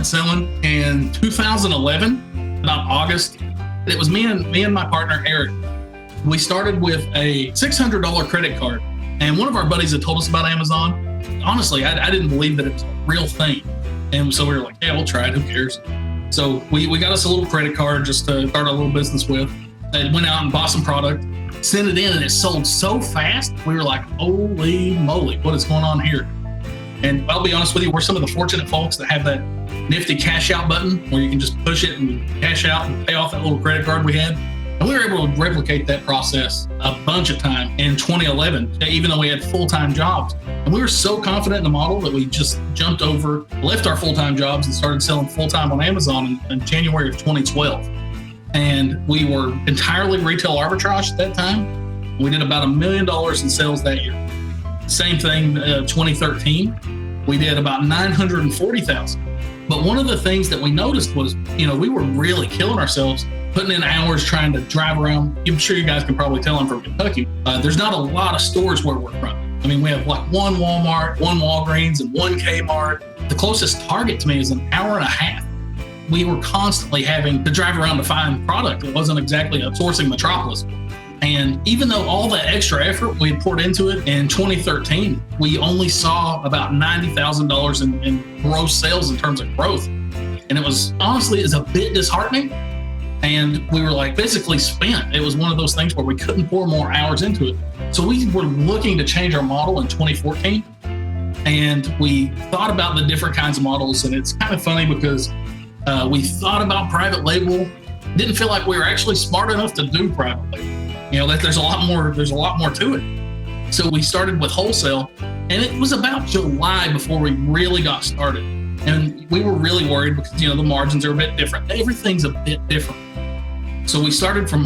selling in 2011, about August. It was me and my partner, Eric. We started with a $600 credit card. And one of our buddies had told us about Amazon. Honestly, I didn't believe that it was a real thing. And so we were like, yeah, we'll try it. Who cares? So we got us a little credit card just to start a little business with. I went out and bought some product, sent it in, and it sold so fast. We were like, holy moly, what is going on here? And I'll be honest with you, we're some of the fortunate folks that have that nifty cash out button where you can just push it and cash out and pay off that little credit card we had. And we were able to replicate that process a bunch of times in 2011, even though we had full-time jobs. And we were so confident in the model that we just jumped over, left our full-time jobs and started selling full-time on Amazon in January of 2012. And we were entirely retail arbitrage at that time. We did about $1 million in sales that year. Same thing, 2013, we did about $940,000. But one of the things that we noticed was, we were really killing ourselves, putting in hours trying to drive around. I'm sure you guys can probably tell I'm from Kentucky. There's not a lot of stores where we're from. I mean, we have like one Walmart, one Walgreens, and one Kmart. The closest Target to me is an hour and a half. We were constantly having to drive around to find product. It wasn't exactly a sourcing metropolis. And even though all that extra effort we had poured into it in 2013, we only saw about $90,000 in gross sales in terms of growth. And it was honestly, it's a bit disheartening. And we were like basically spent. It was one of those things where we couldn't pour more hours into it. So we were looking to change our model in 2014. And we thought about the different kinds of models. And it's kind of funny because we thought about private label, didn't feel like we were actually smart enough to do private label. There's a lot more to it. So we started with wholesale, and it was about July before we really got started. And we were really worried because, the margins are a bit different. Everything's a bit different. So we started from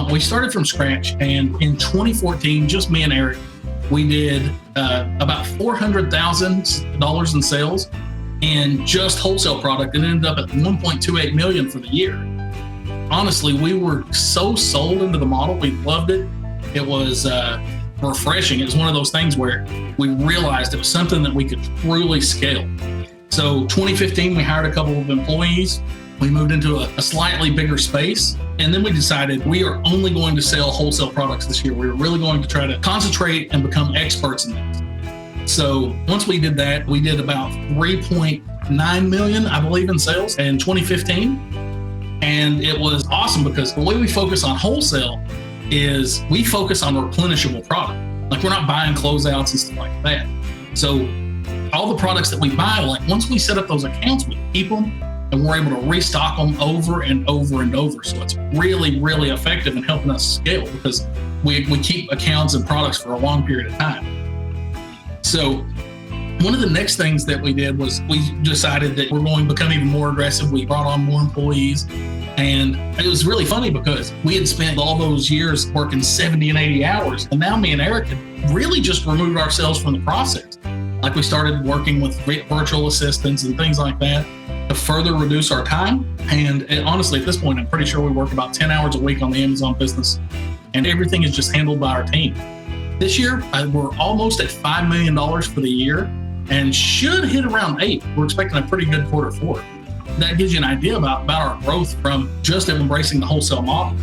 scratch. And in 2014, just me and Eric, we did about $400,000 in sales and just wholesale product. It ended up at $1.28 million for the year. Honestly, we were so sold into the model. We loved it. It was refreshing. It was one of those things where we realized it was something that we could truly scale. So 2015, we hired a couple of employees. We moved into a slightly bigger space. And then we decided we are only going to sell wholesale products this year. We were really going to try to concentrate and become experts in this. So once we did that, we did about 3.9 million, I believe, in sales in 2015. And it was awesome because the way we focus on wholesale is we focus on replenishable product. Like we're not buying closeouts and stuff like that. So all the products that we buy, like once we set up those accounts, we keep them and we're able to restock them over and over and over. So it's really, really effective in helping us scale because we keep accounts and products for a long period of time. So one of the next things that we did was we decided that we're going to become even more aggressive. We brought on more employees. And it was really funny because we had spent all those years working 70 and 80 hours. And now me and Eric had really just removed ourselves from the process. Like we started working with virtual assistants and things like that to further reduce our time. And honestly, at this point, I'm pretty sure we work about 10 hours a week on the Amazon business. And everything is just handled by our team. This year, we're almost at $5 million for the year and should hit around 8. We're expecting a pretty good quarter 4. That gives you an idea about our growth from just embracing the wholesale model.